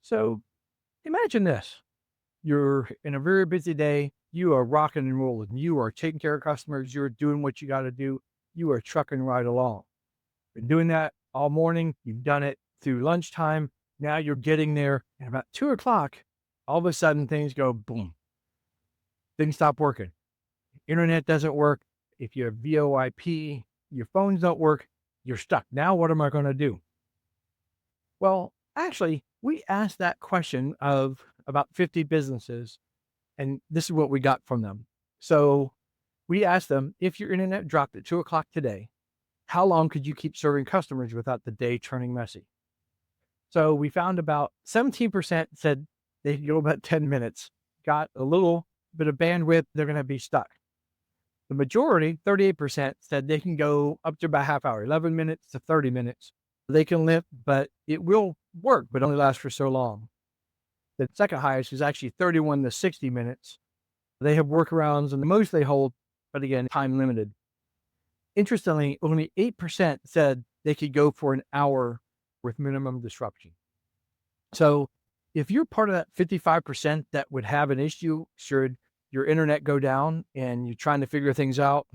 So imagine this. You're in a very busy day. You are rocking and rolling. You are taking care of customers. You're doing what you got to do. You are trucking right along. Been doing that all morning. You've done it through lunchtime. Now you're getting there. And about 2 o'clock, all of a sudden things go boom. Things stop working. Internet doesn't work. If you have VoIP, your phones don't work. You're stuck. Now, what am I going to do? Well, actually, we asked that question of about 50 businesses, and this is what we got from them. So we asked them, if your internet dropped at 2 o'clock today, how long could you keep serving customers without the day turning messy? So we found about 17% said they could go about 10 minutes, got a little bit of bandwidth, they're going to be stuck. The majority, 38%, said they can go up to about half hour, 11 minutes to 30 minutes. They can live, but it will work, but only last for so long. The second highest is actually 31 to 60 minutes. They have workarounds, and the most they hold, but again, time limited. Interestingly, only 8% said they could go for an hour with minimum disruption. So if you're part of that 55% that would have an issue should your internet go down and you're trying to figure things out,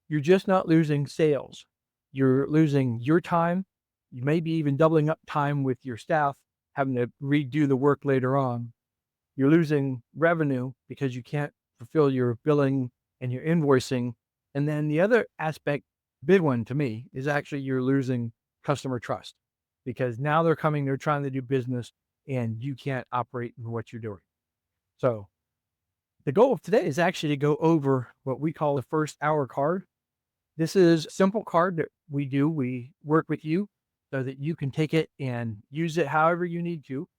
you're just not losing sales. You're losing your time. You may be even doubling up time with your staff, having to redo the work later on. You're losing revenue because you can't fulfill your billing and your invoicing. And then the other aspect, big one to me, is actually you're losing customer trust because now they're trying to do business and you can't operate in what you're doing. So the goal of today is actually to go over what we call the first hour card. This is a simple card that we do. We work with you so that you can take it and use it however you need to.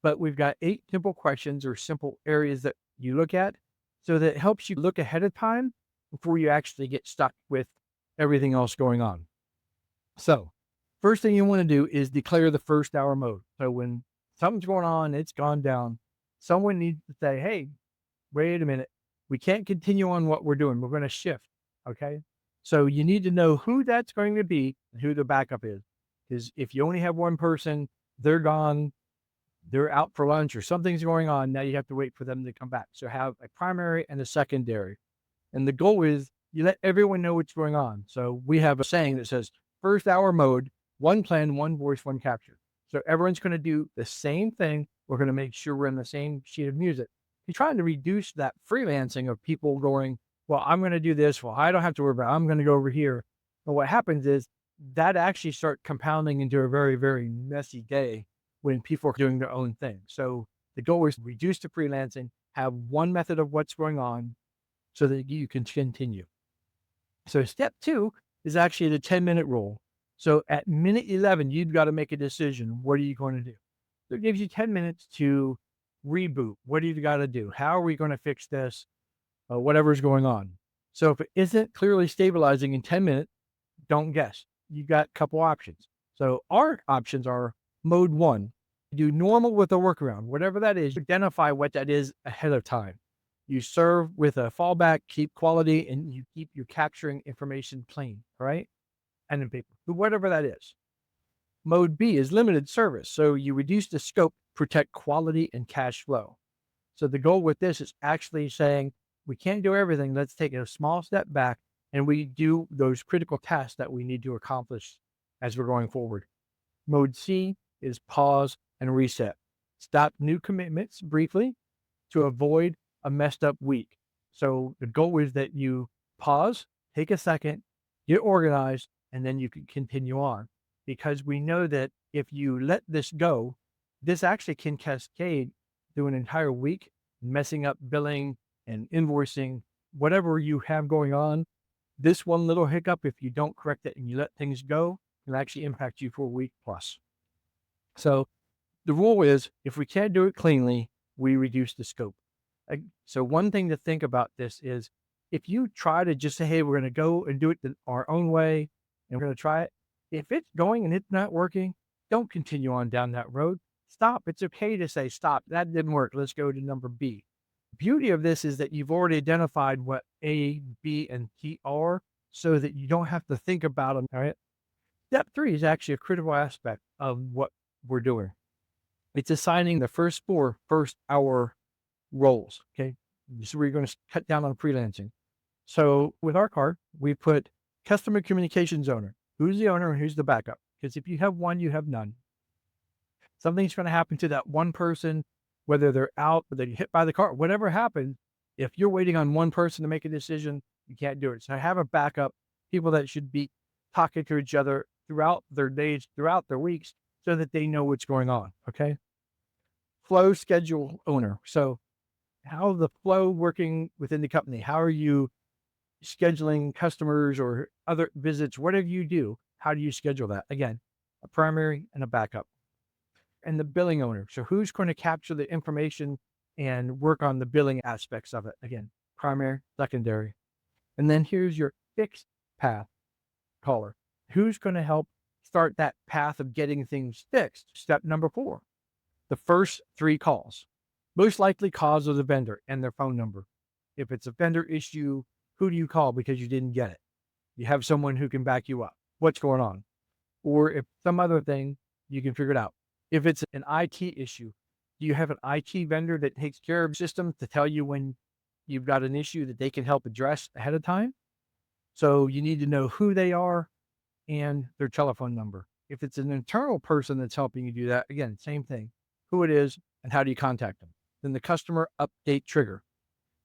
But we've got 8 simple questions or simple areas that you look at so that it helps you look ahead of time before you actually get stuck with everything else going on. So first thing you want to do is declare the first hour mode. So when something's going on, it's gone down, someone needs to say, hey, wait a minute. We can't continue on what we're doing. We're going to shift. Okay. So you need to know who that's going to be and who the backup is. Because if you only have one person, they're gone, they're out for lunch or something's going on. Now you have to wait for them to come back. So have a primary and a secondary. And the goal is you let everyone know what's going on. So we have a saying that says first hour mode, one plan, one voice, one capture. So everyone's going to do the same thing. We're going to make sure we're in the same sheet of music. You're trying to reduce that freelancing of people going, well, I'm going to do this. Well, I don't have to worry about it. I'm going to go over here. But what happens is that actually start compounding into a very, very messy day when people are doing their own thing. So the goal is to reduce the freelancing, have one method of what's going on so that you can continue. So step 2 is actually the 10-minute rule. So at minute 11, you've got to make a decision. What are you going to do? So it gives you 10 minutes to reboot. What do you got to do? How are we going to fix this? Whatever's going on. So if it isn't clearly stabilizing in 10 minutes, don't guess. You got a couple options. So our options are mode 1, do normal with a workaround, whatever that is, identify what that is ahead of time. You serve with a fallback, keep quality, and you keep your capturing information plain, right? And in paper, whatever that is. Mode B is limited service. So you reduce the scope, protect quality and cash flow. So the goal with this is actually saying, we can't do everything. Let's take a small step back and we do those critical tasks that we need to accomplish as we're going forward. Mode C is pause and reset. Stop new commitments briefly to avoid a messed up week. So the goal is that you pause, take a second, get organized, and then you can continue on. Because we know that if you let this go, this actually can cascade through an entire week, messing up billing and invoicing, whatever you have going on. This one little hiccup, if you don't correct it and you let things go, can actually impact you for a week plus. So the rule is if we can't do it cleanly, we reduce the scope. So one thing to think about this is if you try to just say, hey, we're going to go and do it our own way and we're going to try it. If it's going and it's not working, don't continue on down that road. Stop. It's okay to say, stop. That didn't work. Let's go to number B. Beauty of this is that you've already identified what A, B, and T are so that you don't have to think about them. All right. Step 3 is actually a critical aspect of what we're doing. It's assigning the first 4 first-hour roles, okay? This is where you're gonna cut down on freelancing. So with our card, we put customer communications owner. Who's the owner and who's the backup? Because if you have one, you have none. Something's gonna happen to that one person, whether they're out or they get hit by the car, whatever happens, if you're waiting on one person to make a decision, you can't do it. So have a backup, people that should be talking to each other throughout their days, throughout their weeks, so that they know what's going on, okay? Flow schedule owner. So how the flow working within the company? How are you scheduling customers or other visits? Whatever you do, how do you schedule that? Again, a primary and a backup. And the billing owner. So who's going to capture the information and work on the billing aspects of it? Again, primary, secondary. And then here's your fixed path caller. Who's going to help start that path of getting things fixed? Step number 4, the first 3 calls. Most likely cause of the vendor and their phone number. If it's a vendor issue, who do you call because you didn't get it? You have someone who can back you up. What's going on? Or if some other thing, you can figure it out. If it's an IT issue, do you have an IT vendor that takes care of systems to tell you when you've got an issue that they can help address ahead of time? So you need to know who they are and their telephone number. If it's an internal person that's helping you do that, again, same thing, who it is and how do you contact them? Then the customer update trigger.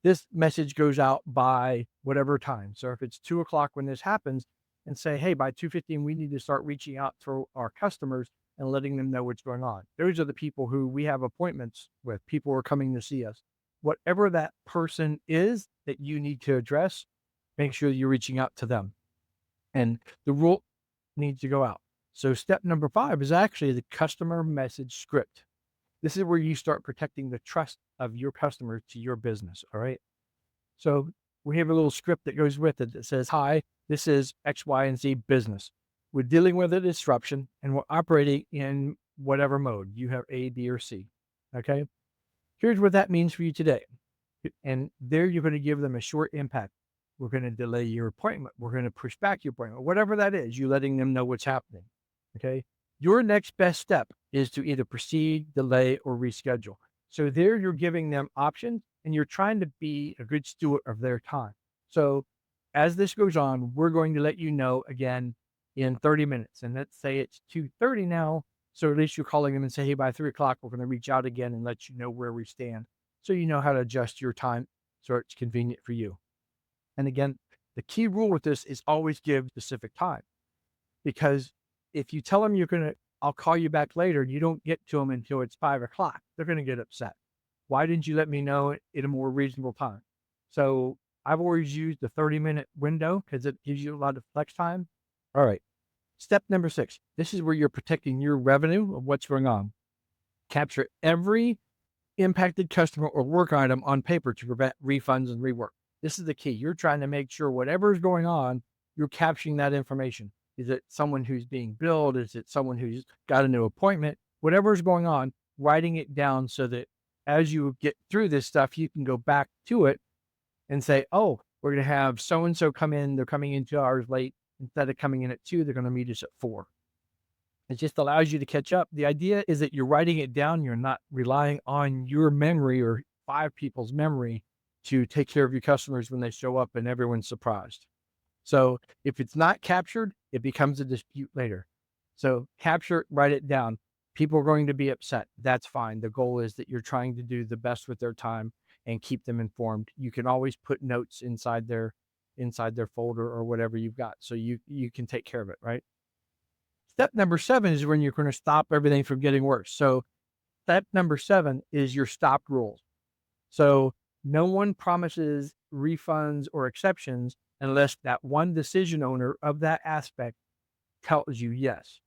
This message goes out by whatever time. So if it's 2:00 when this happens, and say, hey, by 2:15, we need to start reaching out to our customers and letting them know what's going on. Those are the people who we have appointments with. People are coming to see us. Whatever that person is that you need to address, make sure you're reaching out to them. And the rule needs to go out. So step number 5 is actually the customer message script. This is where you start protecting the trust of your customers to your business. All right. So we have a little script that goes with it that says, hi, this is X, Y, and Z business. We're dealing with a disruption and we're operating in whatever mode. You have A, B, or C. Okay. Here's what that means for you today. And there you're going to give them a short impact. We're going to delay your appointment. We're going to push back your appointment. Whatever that is, you letting them know what's happening. Okay. Your next best step is to either proceed, delay, or reschedule. So there you're giving them options and you're trying to be a good steward of their time. So as this goes on, we're going to let you know again in 30 minutes. And let's say it's 2:30 now. So at least you're calling them and say, hey, by 3:00, we're going to reach out again and let you know where we stand. So you know how to adjust your time so it's convenient for you. And again, the key rule with this is always give specific time, because if you tell them I'll call you back later, you don't get to them until it's 5:00, they're going to get upset. Why didn't you let me know at a more reasonable time? So I've always used the 30-minute window because it gives you a lot of flex time. All right. Step number 6. This is where you're protecting your revenue of what's going on. Capture every impacted customer or work item on paper to prevent refunds and rework. This is the key. You're trying to make sure whatever's going on, you're capturing that information. Is it someone who's being billed? Is it someone who's got a new appointment? Whatever's going on, writing it down so that as you get through this stuff, you can go back to it and say, oh, we're going to have so-and-so come in. They're coming in 2 hours late. Instead of coming in at 2, they're going to meet us at 4. It just allows you to catch up. The idea is that you're writing it down. You're not relying on your memory or 5 people's memory to take care of your customers when they show up and everyone's surprised. So if it's not captured, it becomes a dispute later. So capture it, write it down. People are going to be upset. That's fine. The goal is that you're trying to do the best with their time and keep them informed. You can always put notes inside their folder or whatever you've got. So you can take care of it, right? Step number 7 is when you're going to stop everything from getting worse. So step number 7 is your stop rules. So no one promises refunds or exceptions unless that one decision owner of that aspect tells you yes.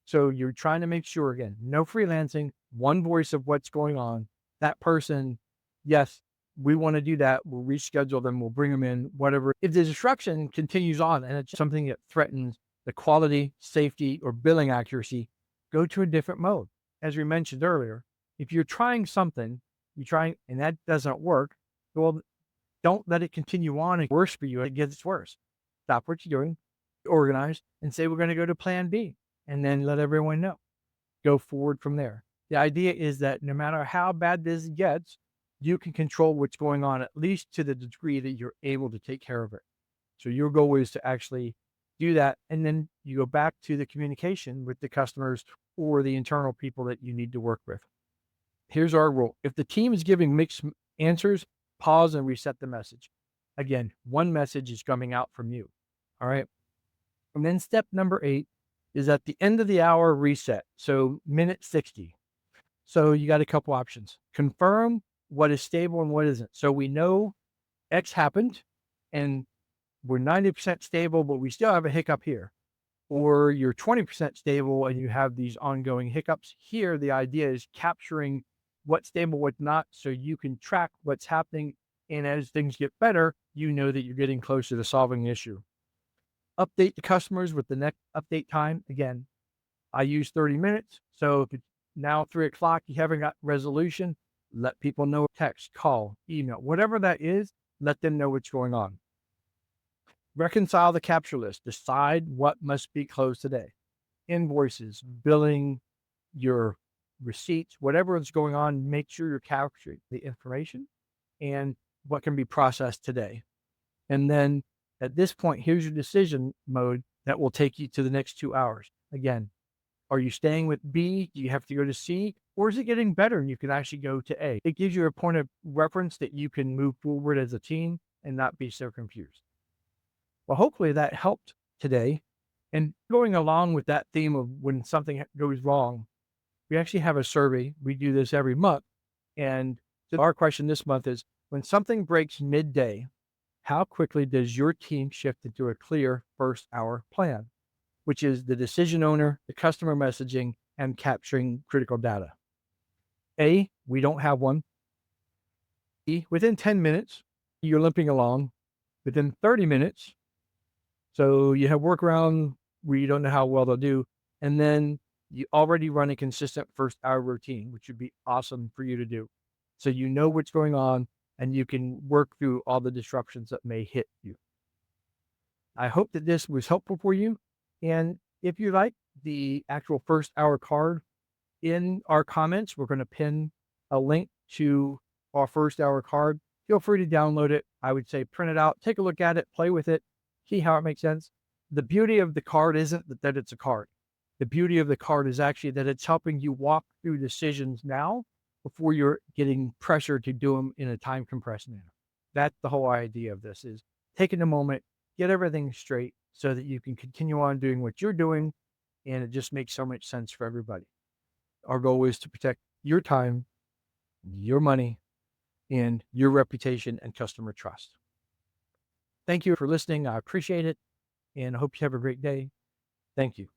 So you're trying to make sure, again, no freelancing, one voice of what's going on. That person, yes, we want to do that. We'll reschedule them. We'll bring them in, whatever. If the disruption continues on and it's something that threatens the quality, safety, or billing accuracy, go to a different mode. As we mentioned earlier, if you're trying something, and that doesn't work, well, don't let it continue on and worse for you. It gets worse. Stop what you're doing, organize, and say, we're going to go to plan B, and then let everyone know. Go forward from there. The idea is that no matter how bad this gets, you can control what's going on, at least to the degree that you're able to take care of it. So your goal is to actually do that. And then you go back to the communication with the customers or the internal people that you need to work with. Here's our rule. If the team is giving mixed answers, pause and reset the message. Again, one message is coming out from you. All right. And then step number 8 is at the end of the hour reset. So minute 60. So you got a couple options. Confirm what is stable and what isn't. So we know X happened and we're 90% stable, but we still have a hiccup here. Or you're 20% stable and you have these ongoing hiccups. Here, the idea is capturing what's stable, what's not, so you can track what's happening. And as things get better, you know that you're getting closer to solving the issue. Update the customers with the next update time. Again, I use 30 minutes. So if it's now 3 o'clock, you haven't got resolution, let people know, text, call, email, whatever that is, let them know what's going on. Reconcile the capture list. Decide what must be closed today. Invoices, billing, your receipts, whatever is going on, make sure you're capturing the information and what can be processed today. And then at this point, here's your decision mode that will take you to the next 2 hours. Again, are you staying with B? Do you have to go to C? Or is it getting better and you can actually go to A? It gives you a point of reference that you can move forward as a team and not be so confused. Well, hopefully that helped today. And going along with that theme of when something goes wrong, we actually have a survey. We do this every month. And so our question this month is, when something breaks midday, how quickly does your team shift into a clear first hour plan, which is the decision owner, the customer messaging, and capturing critical data? A, we don't have one. B, within 10 minutes, you're limping along. Within 30 minutes, so you have workaround where you don't know how well they'll do. And then you already run a consistent first hour routine, which would be awesome for you to do. So you know what's going on and you can work through all the disruptions that may hit you. I hope that this was helpful for you. And if you like the actual first hour card, in our comments, we're going to pin a link to our first hour card. Feel free to download it. I would say print it out, take a look at it, play with it, see how it makes sense. The beauty of the card isn't that it's a card. The beauty of the card is actually that it's helping you walk through decisions now before you're getting pressure to do them in a time compressed manner. That's the whole idea of this, is taking a moment, get everything straight so that you can continue on doing what you're doing. And it just makes so much sense for everybody. Our goal is to protect your time, your money, and your reputation and customer trust. Thank you for listening. I appreciate it, and I hope you have a great day. Thank you.